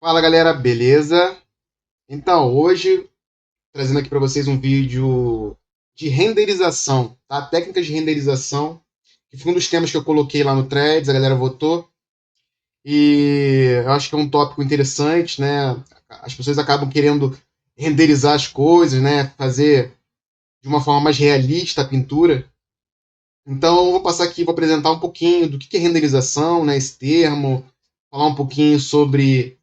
Fala galera, beleza? Então, hoje trazendo aqui para vocês um vídeo de renderização, tá? Técnicas de renderização, que foi um dos temas que eu coloquei lá no Threads, a galera votou, e eu acho que é um tópico interessante, né? As pessoas acabam querendo renderizar as coisas, né? Fazer de uma forma mais realista a pintura. Então, eu vou passar aqui, vou apresentar um pouquinho do que é renderização, né, esse termo, falar um pouquinho sobre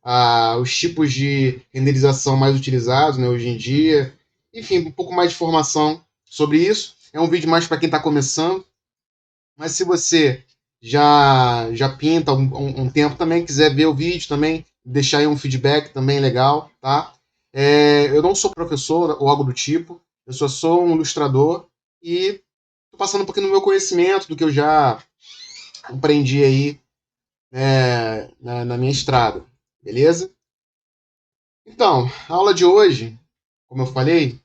os tipos de renderização mais utilizados, né, hoje em dia. Enfim, um pouco mais de informação sobre isso. É um vídeo mais para quem está começando, mas se você já pinta um tempo também, quiser ver o vídeo também, deixar aí um feedback também legal, tá? Eu não sou professor ou algo do tipo, eu só sou um ilustrador e tô passando um pouquinho do meu conhecimento, do que eu já aprendi aí na minha estrada, beleza? Então, a aula de hoje, como eu falei,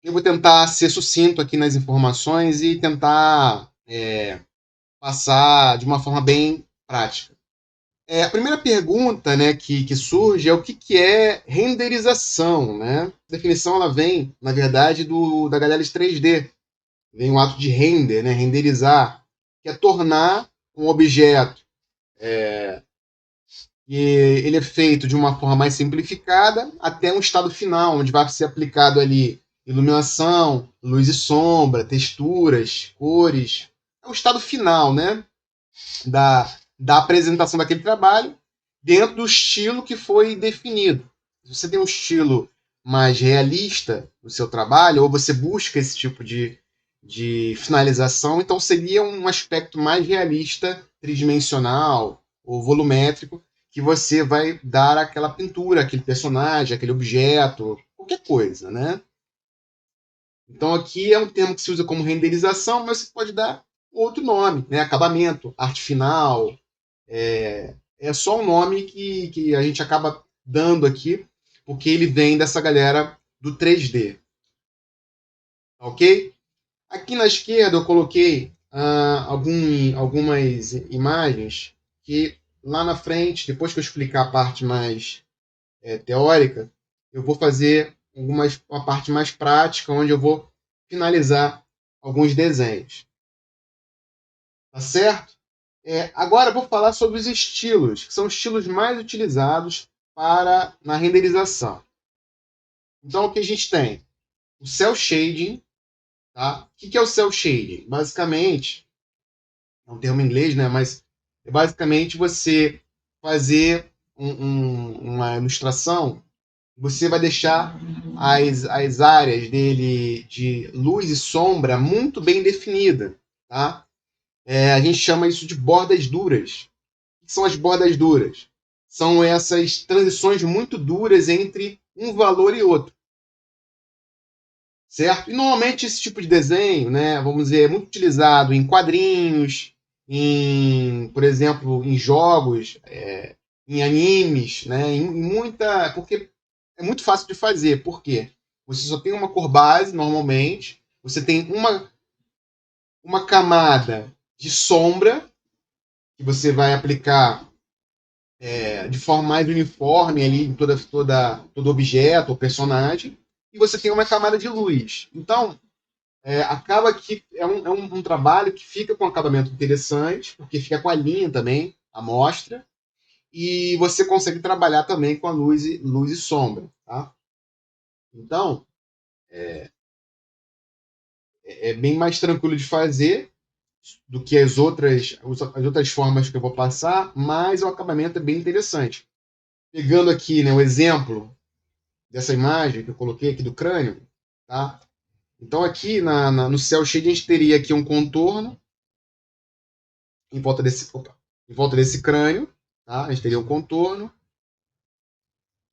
eu vou tentar ser sucinto aqui nas informações e tentar passar de uma forma bem prática. A primeira pergunta, né, que surge é o que é renderização, né? A definição ela vem, na verdade, da galera de 3D. Vem o ato de render, né, renderizar, que é tornar um objeto e ele é feito de uma forma mais simplificada até um estado final, onde vai ser aplicado ali iluminação, luz e sombra, texturas, cores. É o estado final, né, da apresentação daquele trabalho dentro do estilo que foi definido. Se você tem um estilo mais realista no seu trabalho, ou você busca esse tipo de finalização, então seria um aspecto mais realista, tridimensional ou volumétrico, que você vai dar àquela pintura, aquele personagem, aquele objeto, qualquer coisa, né? Então aqui é um termo que se usa como renderização, mas você pode dar outro nome, né? Acabamento, arte final, é só um nome que a gente acaba dando aqui, porque ele vem dessa galera do 3D, ok? Aqui na esquerda eu coloquei algumas imagens que lá na frente, depois que eu explicar a parte mais teórica, eu vou fazer uma parte mais prática, onde eu vou finalizar alguns desenhos. Tá certo? Agora eu vou falar sobre os estilos, que são os estilos mais utilizados na renderização. Então, o que a gente tem? O cel shading. Tá? O que é o cel shading? Basicamente, é um termo em inglês, né? Mas é basicamente você fazer uma ilustração, você vai deixar as áreas dele de luz e sombra muito bem definida. Tá? A gente chama isso de bordas duras. O que são as bordas duras? São essas transições muito duras entre um valor e outro, certo? E normalmente esse tipo de desenho, né, vamos dizer, é muito utilizado em quadrinhos, por exemplo, em jogos, em animes, né, porque é muito fácil de fazer. Por quê? Você só tem uma cor base normalmente, você tem uma camada de sombra que você vai aplicar de forma mais uniforme ali em todo objeto ou personagem, e você tem uma camada de luz. Então, acaba que é um trabalho que fica com um acabamento interessante, porque fica com a linha também, a mostra, e você consegue trabalhar também com a luz e sombra. Tá? Então, é bem mais tranquilo de fazer do que as outras formas que eu vou passar, mas o acabamento é bem interessante. Pegando aqui, né, o exemplo dessa imagem que eu coloquei aqui do crânio, tá? Então aqui no cel shading a gente teria aqui um contorno em volta desse crânio, tá? A gente teria um contorno,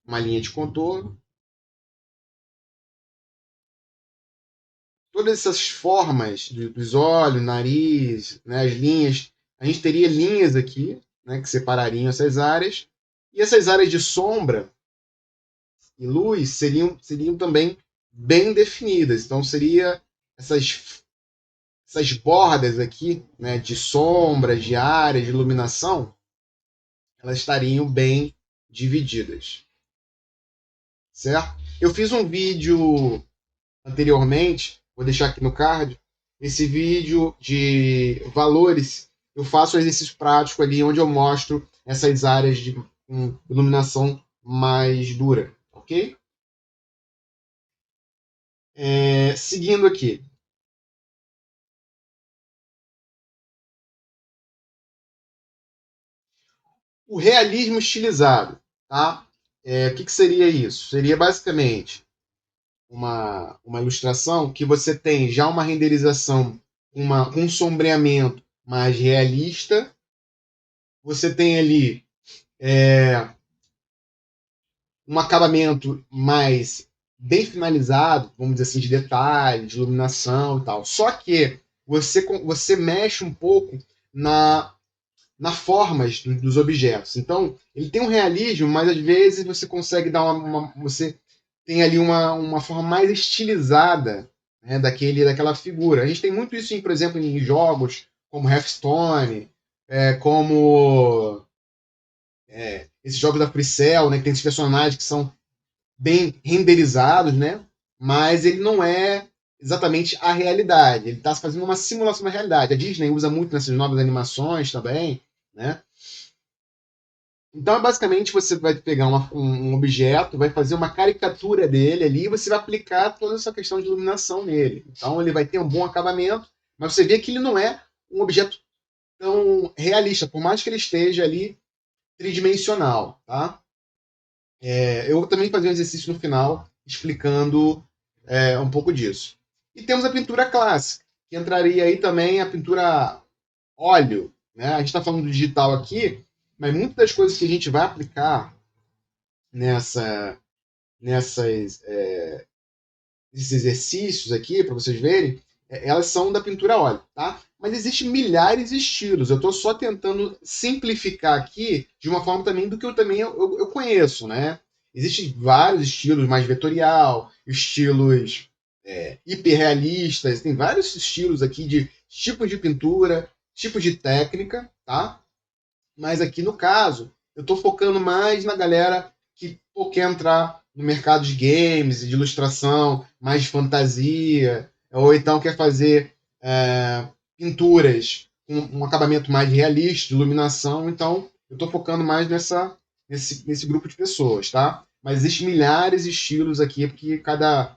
uma linha de contorno. Todas essas formas dos olhos, nariz, né, as linhas, a gente teria linhas aqui, né, que separariam essas áreas. E essas áreas de sombra e luz seriam também bem definidas. Então seria essas bordas aqui, né, de sombras, de áreas, de iluminação, elas estariam bem divididas. Certo? Eu fiz um vídeo anteriormente, vou deixar aqui no card, esse vídeo de valores. Eu faço um exercício prático ali onde eu mostro essas áreas de iluminação mais dura, ok? Seguindo aqui. O realismo estilizado, tá? O que seria isso? Seria basicamente uma ilustração que você tem já uma renderização, um sombreamento mais realista. Você tem ali um acabamento mais bem finalizado, vamos dizer assim, de detalhe, de iluminação e tal. Só que você mexe um pouco na formas dos objetos. Então, ele tem um realismo, mas às vezes você consegue dar você tem ali uma forma mais estilizada, né, daquela figura. A gente tem muito isso, por exemplo, em jogos como Hearthstone, como esses jogos da Freecell, né, que tem esses personagens que são bem renderizados, né? Mas ele não é exatamente a realidade. Ele está fazendo uma simulação da realidade. A Disney usa muito nessas novas animações também, né? Então, basicamente, você vai pegar um objeto, vai fazer uma caricatura dele ali e você vai aplicar toda essa questão de iluminação nele. Então, ele vai ter um bom acabamento, mas você vê que ele não é um objeto tão realista, por mais que ele esteja ali tridimensional, tá? Eu também fazia um exercício no final explicando um pouco disso. E temos a pintura clássica, que entraria aí também a pintura óleo. Né? A gente está falando do digital aqui, mas muitas das coisas que a gente vai aplicar nessa, nessas, esses exercícios aqui, para vocês verem, elas são da pintura a óleo, tá? Mas existem milhares de estilos. Eu estou só tentando simplificar aqui de uma forma também do que eu conheço, né? Existem vários estilos, mais vetorial, estilos hiperrealistas, tem vários estilos aqui de tipos de pintura, tipos de técnica, tá? Mas aqui no caso, eu estou focando mais na galera que quer entrar no mercado de games e de ilustração, mais de fantasia, ou então quer fazer pinturas com um acabamento mais realista, de iluminação. Então, eu estou focando mais nesse grupo de pessoas, tá? Mas existem milhares de estilos aqui, porque cada.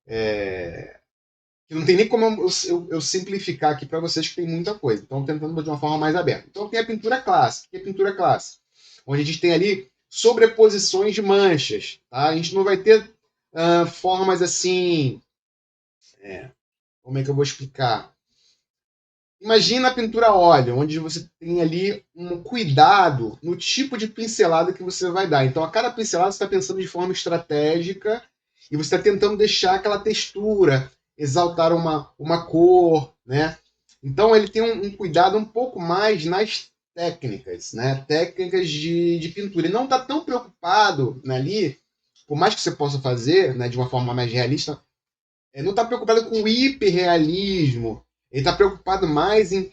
Que não tem nem como eu simplificar aqui para vocês, que tem muita coisa. Então, tentando de uma forma mais aberta. Então, tem a pintura clássica. Que é a pintura clássica? Onde a gente tem ali sobreposições de manchas. Tá? A gente não vai ter formas assim. Como é que eu vou explicar? Imagina a pintura a óleo, onde você tem ali um cuidado no tipo de pincelada que você vai dar. Então, a cada pincelada você está pensando de forma estratégica e você está tentando deixar aquela textura, exaltar uma cor, né? Então, ele tem um cuidado um pouco mais nas técnicas, né? Técnicas de pintura. Ele não está tão preocupado ali, por mais que você possa fazer, né, de uma forma mais realista, ele não está preocupado com o hiperrealismo. Ele está preocupado mais em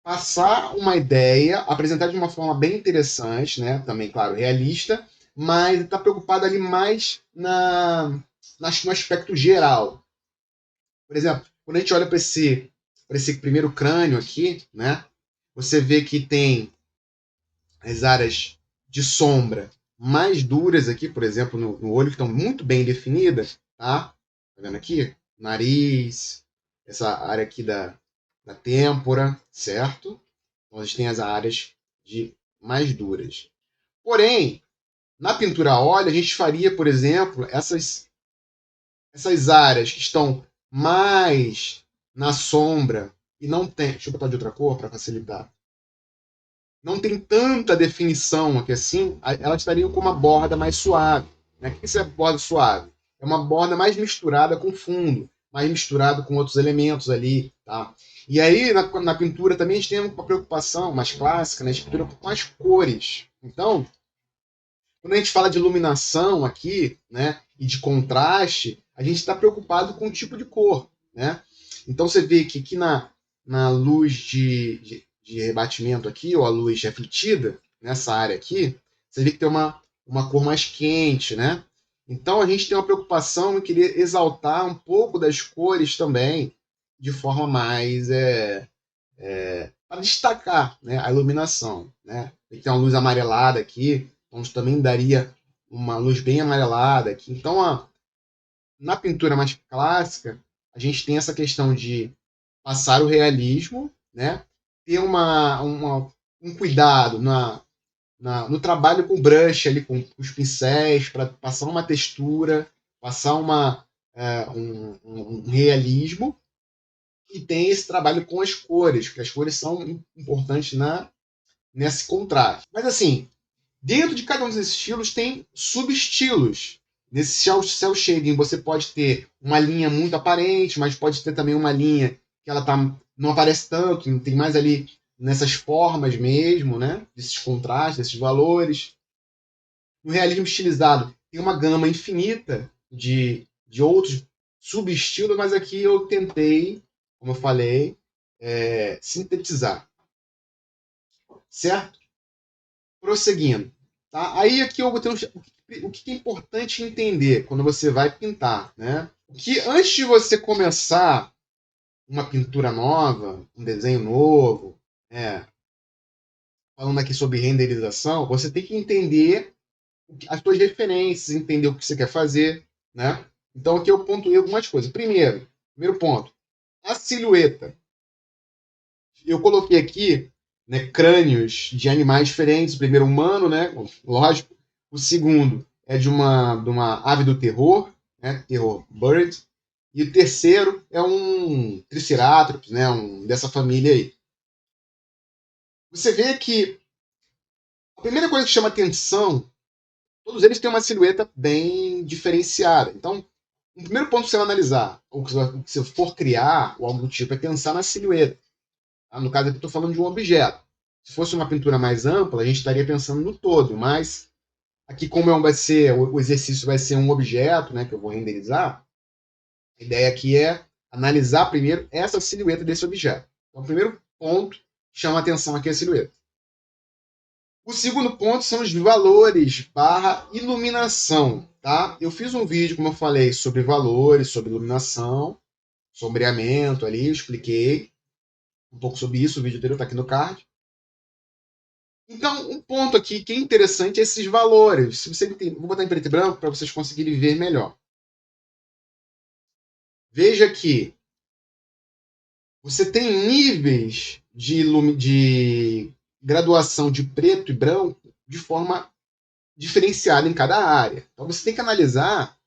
passar uma ideia, apresentar de uma forma bem interessante, né? Também, claro, realista, mas está preocupado ali mais no aspecto geral. Por exemplo, quando a gente olha para esse primeiro crânio aqui, né? Você vê que tem as áreas de sombra mais duras aqui, por exemplo, no olho, que estão muito bem definidas, tá? Tá vendo aqui? Nariz, essa área aqui da têmpora, certo? Então a gente tem as áreas mais duras. Porém, na pintura a óleo, a gente faria, por exemplo, essas áreas que estão mais na sombra e não tem. Deixa eu botar de outra cor para facilitar. Não tem tanta definição aqui assim, elas estariam com uma borda mais suave. Né? O que isso é borda suave? É uma borda mais misturada com fundo, mais misturado com outros elementos ali. Tá? E aí, na pintura também, a gente tem uma preocupação mais clássica, né? A gente preocupa com as cores. Então, quando a gente fala de iluminação aqui, né, e de contraste, a gente está preocupado com o tipo de cor. Né? Então, você vê que aqui na luz de rebatimento aqui, ou a luz refletida, nessa área aqui, você vê que tem uma cor mais quente, né? Então a gente tem uma preocupação em querer exaltar um pouco das cores também, de forma mais para destacar, né, a iluminação, né? Tem uma luz amarelada aqui, então também daria uma luz bem amarelada aqui. Então, na pintura mais clássica, a gente tem essa questão de passar o realismo, né? Ter um cuidado no trabalho com o brush, ali, com os pincéis, para passar uma textura, passar um realismo, e tem esse trabalho com as cores, que as cores são importantes nesse contraste. Mas assim, dentro de cada um dos estilos tem subestilos. Nesse cel shading você pode ter uma linha muito aparente, mas pode ter também uma linha que ela não aparece tanto, tem mais ali nessas formas mesmo, né? Desses contrastes, desses valores. No realismo estilizado tem uma gama infinita de outros subestilos, mas aqui eu tentei, como eu falei, sintetizar. Certo? Prosseguindo. Tá? Aí aqui eu vou ter o que é importante entender quando você vai pintar. Né? Que antes de você começar uma pintura nova, um desenho novo, falando aqui sobre renderização, você tem que entender as suas referências, entender o que você quer fazer. Né? Então aqui eu pontuei algumas coisas. Primeiro ponto, a silhueta. Eu coloquei aqui, né, crânios de animais diferentes. O primeiro humano, né, lógico. O segundo é de uma ave do terror, né, terror bird. E o terceiro é um triceratops, né, dessa família aí. Você vê que a primeira coisa que chama atenção, todos eles têm uma silhueta bem diferenciada. Então, o primeiro ponto que você vai analisar, ou que você for criar, ou algo do tipo, é pensar na silhueta. Tá? No caso aqui, estou falando de um objeto. Se fosse uma pintura mais ampla, a gente estaria pensando no todo, mas aqui, como vai ser, o exercício vai ser um objeto, né, que eu vou renderizar, a ideia aqui é analisar primeiro essa silhueta desse objeto. Então, o primeiro ponto que chama a atenção aqui é a silhueta. O segundo ponto são os valores barra iluminação. Tá? Eu fiz um vídeo, como eu falei, sobre valores, sobre iluminação, sombreamento ali, eu expliquei um pouco sobre isso, o vídeo dele está aqui no card. Então, um ponto aqui que é interessante é esses valores. Se você tem, vou botar em preto e branco para vocês conseguirem ver melhor. Veja que você tem níveis de graduação de preto e branco de forma diferenciada em cada área. Então, você tem que analisar,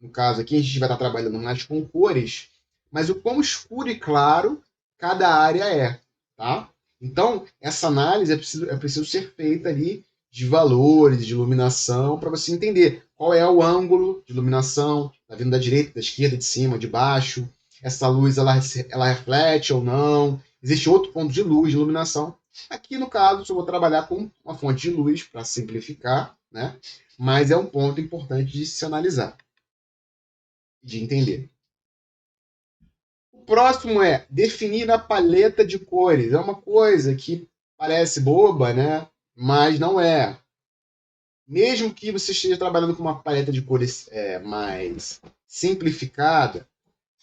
no caso aqui, a gente vai estar trabalhando mais com cores, mas o quão escuro e claro cada área é. Tá? Então, essa análise é preciso ser feita ali de valores, de iluminação, para você entender qual é o ângulo de iluminação, está vindo da direita, da esquerda, de cima, de baixo, essa luz ela reflete ou não, existe outro ponto de luz, de iluminação. Aqui, no caso, eu vou trabalhar com uma fonte de luz, para simplificar, né? Mas é um ponto importante de se analisar, de entender. O próximo é definir a paleta de cores. É uma coisa que parece boba, né? Mas não é. Mesmo que você esteja trabalhando com uma paleta de cores mais simplificada,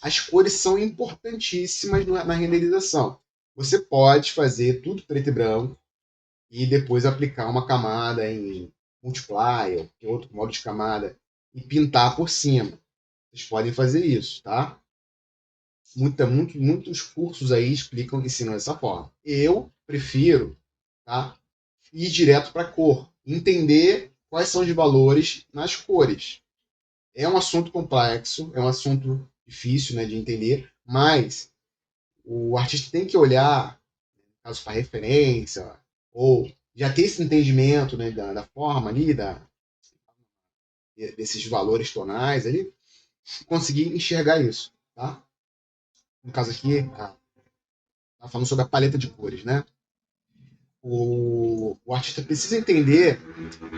as cores são importantíssimas na renderização. Você pode fazer tudo preto e branco e depois aplicar uma camada em multiplier, outro modo de camada, e pintar por cima. Vocês podem fazer isso, tá? Muitos cursos aí ensinam dessa forma. Eu prefiro, tá, ir direto para a cor, entender quais são os valores nas cores. É um assunto complexo, é um assunto difícil, né, de entender, mas o artista tem que olhar, caso para referência, ou já ter esse entendimento, né, da forma ali, desses valores tonais ali, conseguir enxergar isso. Tá? No caso aqui, tá falando sobre a paleta de cores, né? O artista precisa entender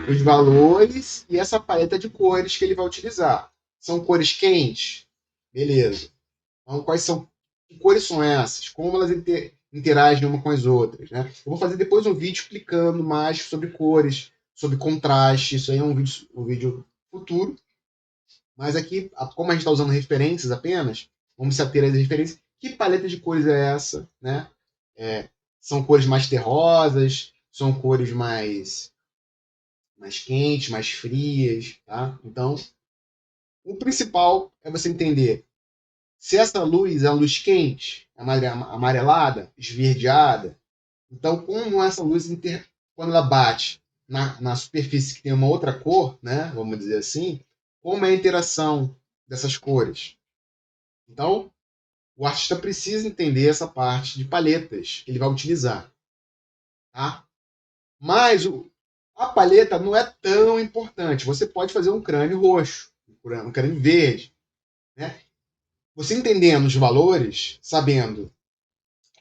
os valores e essa paleta de cores que ele vai utilizar. São cores quentes? Beleza. Então, que cores são essas? Como elas interagem uma com as outras? Né? Eu vou fazer depois um vídeo explicando mais sobre cores, sobre contraste. Isso aí é um vídeo futuro. Mas aqui, como a gente está usando referências apenas, vamos se ater às referências. Que paleta de cores é essa? Né? São cores mais terrosas? São cores mais quentes, mais frias? Tá? Então, o principal é você entender se essa luz é uma luz quente, amarelada, esverdeada. Então, como essa luz, quando ela bate na superfície que tem uma outra cor, né, vamos dizer assim, como é a interação dessas cores. Então, o artista precisa entender essa parte de paletas que ele vai utilizar. Tá? Mas a paleta não é tão importante. Você pode fazer um crânio roxo, um crânio verde. Né? Você entendendo os valores, sabendo,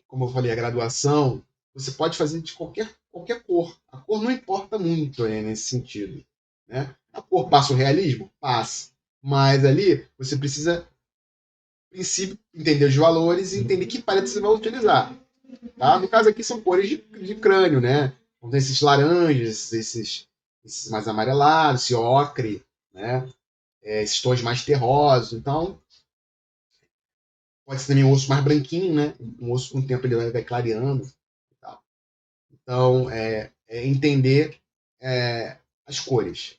como eu falei, a graduação, você pode fazer de qualquer cor. A cor não importa muito nesse sentido. Né? A cor passa o realismo? Passa. Mas ali você precisa, no princípio, entender os valores e entender que paleta você vai utilizar. Tá? No caso aqui são cores de crânio, né? Então tem esses laranjas, esses mais amarelados, esse ocre, né? Esses tons mais terrosos. Então, pode ser também um osso mais branquinho, né? Um osso com o tempo ele vai clareando. E tal. Então, entender as cores.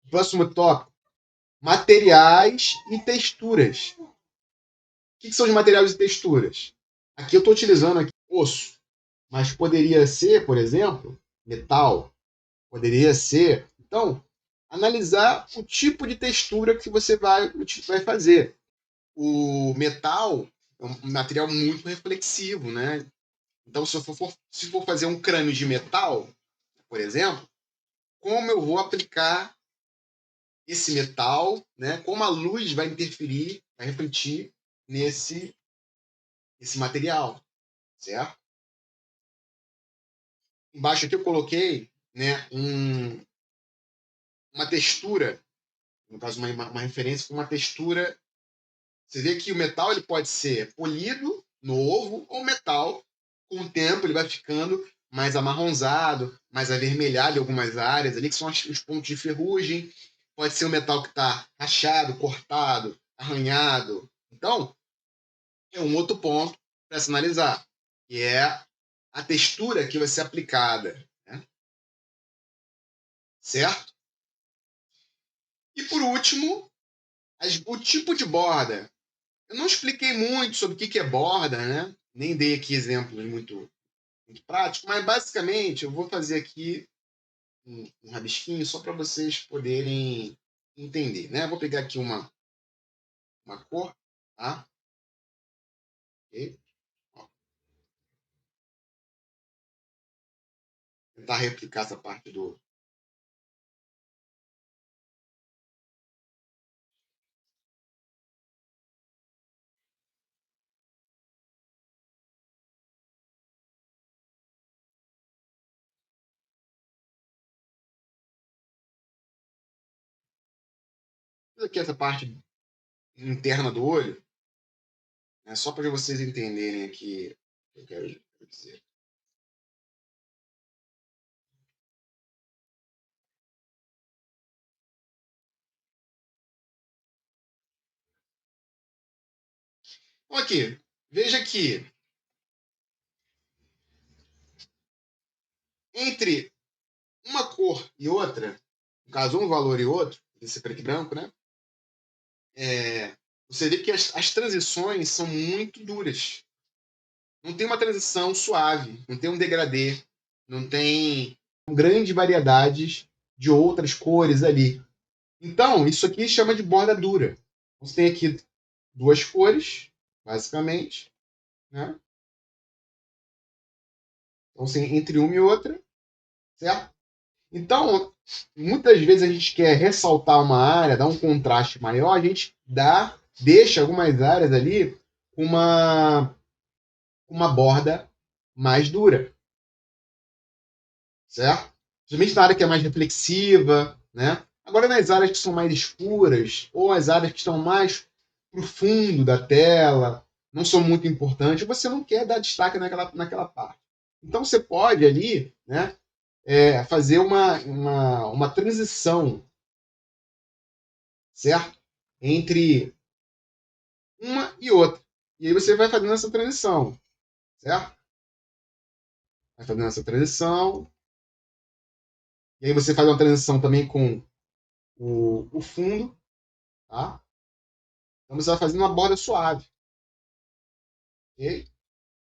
Próximo tópico, materiais e texturas. O que são os materiais e texturas? Aqui eu estou utilizando aqui osso, mas poderia ser, por exemplo, metal, poderia ser. Então, analisar o tipo de textura que você vai fazer. O metal é um material muito reflexivo, né? Então, se for fazer um crânio de metal, por exemplo, como eu vou aplicar esse metal, né? Como a luz vai interferir, vai refletir esse material, certo? Embaixo aqui eu coloquei, né, uma textura, no caso uma referência com uma textura. Você vê que o metal ele pode ser polido, novo, ou metal, com o tempo ele vai ficando mais amarronzado, mais avermelhado em algumas áreas ali, que são os pontos de ferrugem. Pode ser um metal que está rachado, cortado, arranhado. Então, é um outro ponto para se analisar, que é a textura que vai ser aplicada. Né? Certo? E por último, o tipo de borda. Eu não expliquei muito sobre o que é borda, né? Nem dei aqui exemplos muito práticos, mas basicamente eu vou fazer aqui um rabisquinho só para vocês poderem entender, né? Vou pegar aqui uma cor, tá? Okay? Tentar replicar essa parte do. Fiz aqui essa parte interna do olho, né? Só para vocês entenderem aqui o que eu quero dizer. Então, aqui, veja que entre uma cor e outra, no caso, um valor e outro, esse preto e branco, né? Você vê que as transições são muito duras. Não tem uma transição suave, não tem um degradê, não tem grandes variedades de outras cores ali. Então, isso aqui chama de borda dura. Você tem aqui duas cores, basicamente, né? Então, assim, entre uma e outra, certo? Então, muitas vezes a gente quer ressaltar uma área, dar um contraste maior, a gente deixa algumas áreas ali com uma borda mais dura, certo? Principalmente na área que é mais reflexiva, né? Agora, nas áreas que são mais escuras, ou as áreas que estão mais pro fundo da tela, não são muito importantes, você não quer dar destaque naquela parte. Então, você pode ali, né, fazer uma transição, certo? Entre uma e outra. E aí você vai fazendo essa transição, certo? Vai fazendo essa transição. E aí você faz uma transição também com o fundo, tá? Então você vai fazendo uma borda suave, ok?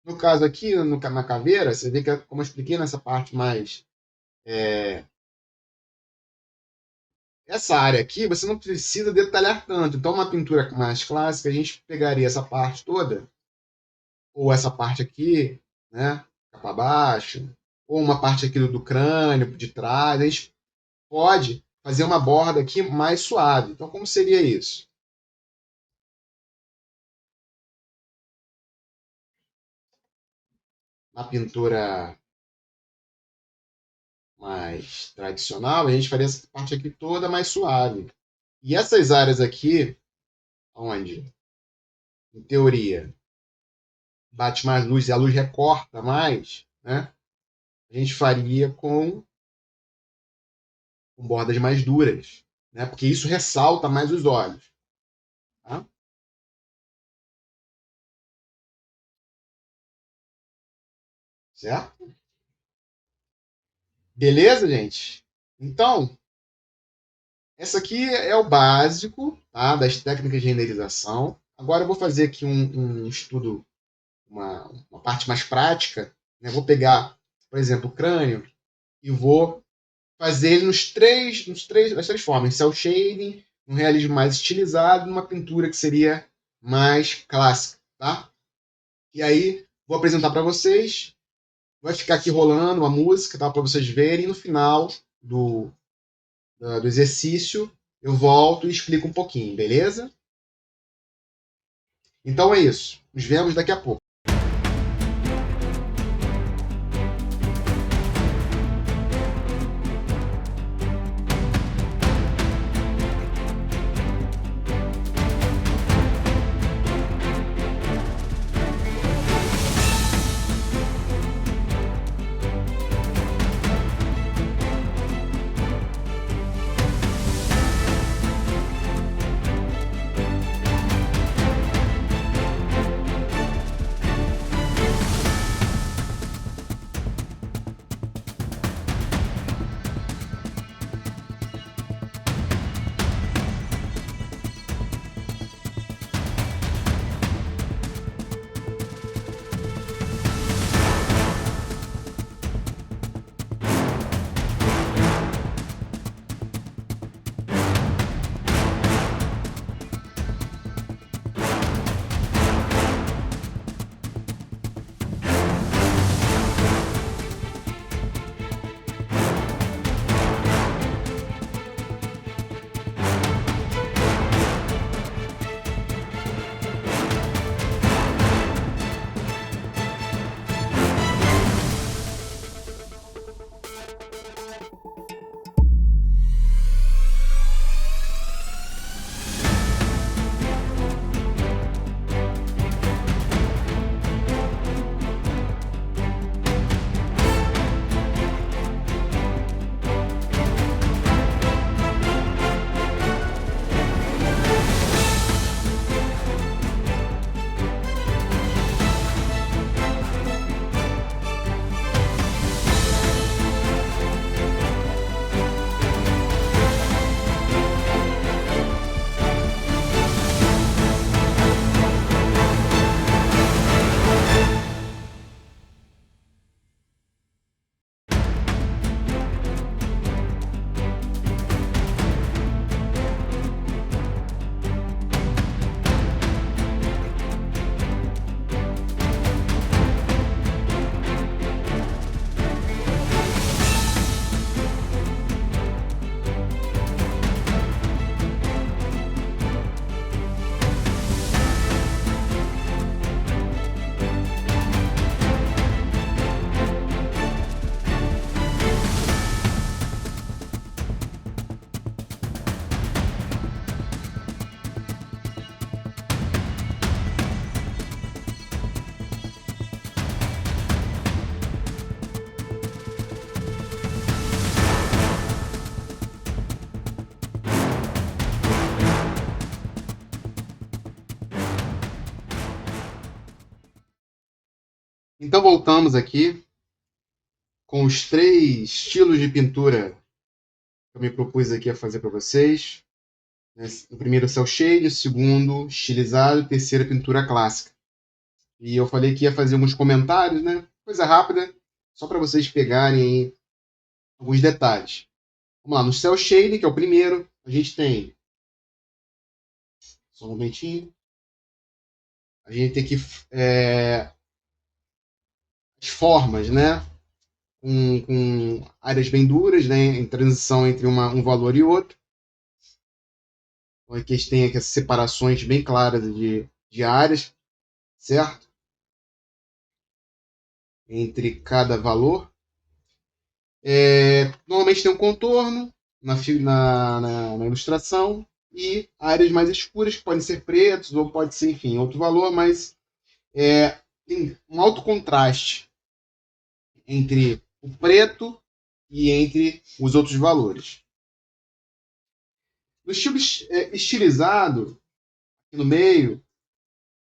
No caso aqui, na caveira, você vê que, como eu expliquei nessa parte mais... Essa área aqui, você não precisa detalhar tanto. Então, uma pintura mais clássica, a gente pegaria essa parte toda, ou essa parte aqui, né? Capa baixo, ou uma parte aqui do crânio, de trás. A gente pode fazer uma borda aqui mais suave. Então, como seria isso? Na pintura mais tradicional, a gente faria essa parte aqui toda mais suave. E essas áreas aqui, onde, em teoria, bate mais luz e a luz recorta mais, né? A gente faria com bordas mais duras, né? Porque isso ressalta mais os olhos. Tá? Certo? Beleza, gente? Então, essa aqui é o básico, tá? Das técnicas de renderização. Agora eu vou fazer aqui um estudo, uma parte mais prática. Né? Vou pegar, por exemplo, o crânio e vou fazer ele nas três formas. Cel shading, um realismo mais estilizado, numa pintura que seria mais clássica, tá? E aí, vou apresentar para vocês. Vai ficar aqui rolando uma música, tá? Para vocês verem. E no final do exercício, eu volto e explico um pouquinho, beleza? Então é isso. Nos vemos daqui a pouco. Então voltamos aqui com os 3 estilos de pintura que eu me propus aqui a fazer para vocês. O primeiro, cel shade, o segundo, estilizado, o terceiro, pintura clássica. E eu falei que ia fazer alguns comentários, né? Coisa rápida, só para vocês pegarem aí alguns detalhes. Vamos lá, no cel shade, que é o primeiro, a gente tem... Só um momentinho. A gente tem aqui as formas, né? Com áreas bem duras, né? Em transição entre um valor e outro. Então aqui a gente tem aqui as separações bem claras de áreas, certo? Entre cada valor. Normalmente tem um contorno na ilustração e áreas mais escuras, que podem ser pretos ou pode ser, enfim, outro valor, mas tem um alto contraste entre o preto e entre os outros valores. No estilo estilizado, aqui no meio,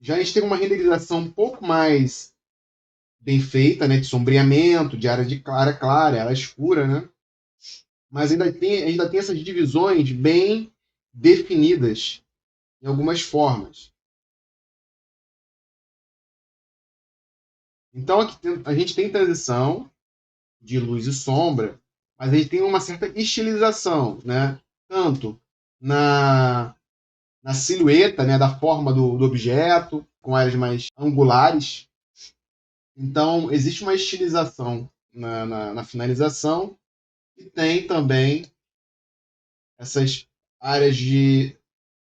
já a gente tem uma renderização um pouco mais bem feita, né, de sombreamento, de área de clara, área escura, né? Mas ainda tem essas divisões bem definidas em algumas formas. Então aqui a gente tem transição de luz e sombra, mas a gente tem uma certa estilização, né? Tanto na silhueta, né, da forma do objeto, com áreas mais angulares. Então, existe uma estilização na finalização e tem também essas áreas de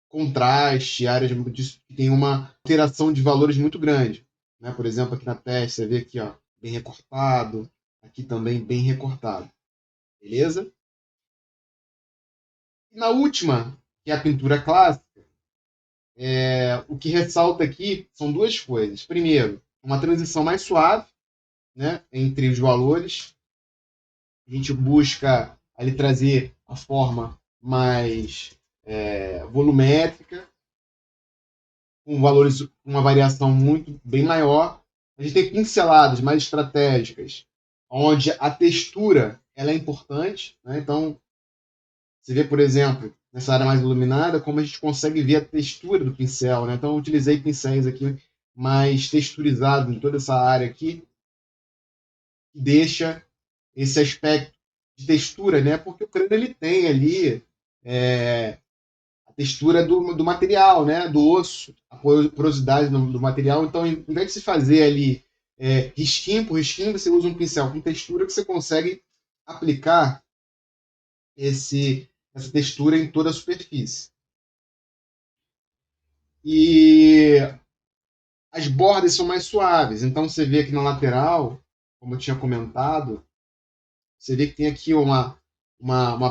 contraste, áreas que tem uma alteração de valores muito grande. Né? Por exemplo, aqui na testa, você vê aqui, ó, bem recortado, aqui também bem recortado. Beleza? E na última, que é a pintura clássica, o que ressalta aqui são duas coisas. Primeiro, uma transição mais suave, né, entre os valores. A gente busca ali trazer a forma mais volumétrica, com valores, uma variação muito bem maior. A gente tem pinceladas mais estratégicas, onde a textura ela é importante, né? Então, você vê, por exemplo, nessa área mais iluminada, como a gente consegue ver a textura do pincel, né? Então, eu utilizei pincéis aqui mais texturizados em toda essa área aqui, que deixa esse aspecto de textura, né? Porque o crânio ele tem ali a textura do material, né? Do osso, a porosidade do material. Então, em vez de se fazer ali risquinho por risquinho, você usa um pincel com textura que você consegue aplicar essa textura em toda a superfície. E as bordas são mais suaves. Então, você vê aqui na lateral, como eu tinha comentado, você vê que tem aqui uma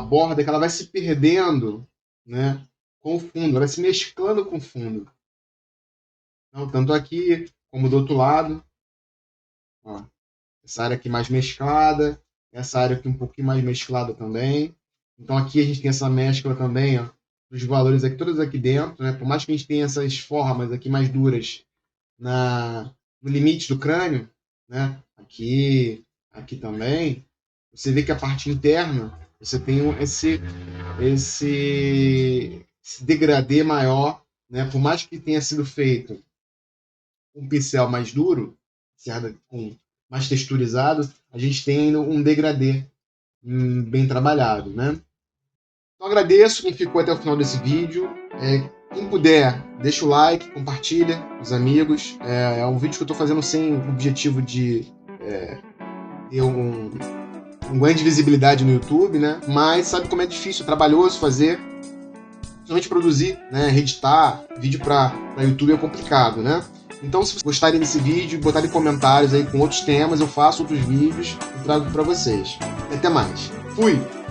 borda que ela vai se perdendo, né, com o fundo, ela vai se mesclando com o fundo. Então, tanto aqui como do outro lado. Ó, essa área aqui mais mesclada, essa área aqui um pouquinho mais mesclada também. Então aqui a gente tem essa mescla também, ó, dos valores aqui, todos aqui dentro, né? Por mais que a gente tenha essas formas aqui mais duras no limite do crânio, né? Aqui também, você vê que a parte interna, você tem esse degradê maior, né? Por mais que tenha sido feito um pincel mais duro, mais texturizado, a gente tem ainda um degradê bem trabalhado, né? Então agradeço quem ficou até o final desse vídeo. Quem puder, deixa o like, compartilha com os amigos. É um vídeo que eu estou fazendo sem o objetivo de ter uma grande visibilidade no YouTube, né? Mas sabe como é difícil, trabalhoso fazer, principalmente produzir, né? Editar vídeo para YouTube é complicado, né? Então, se vocês gostarem desse vídeo, botarem comentários aí com outros temas, eu faço outros vídeos e trago para vocês. Até mais. Fui!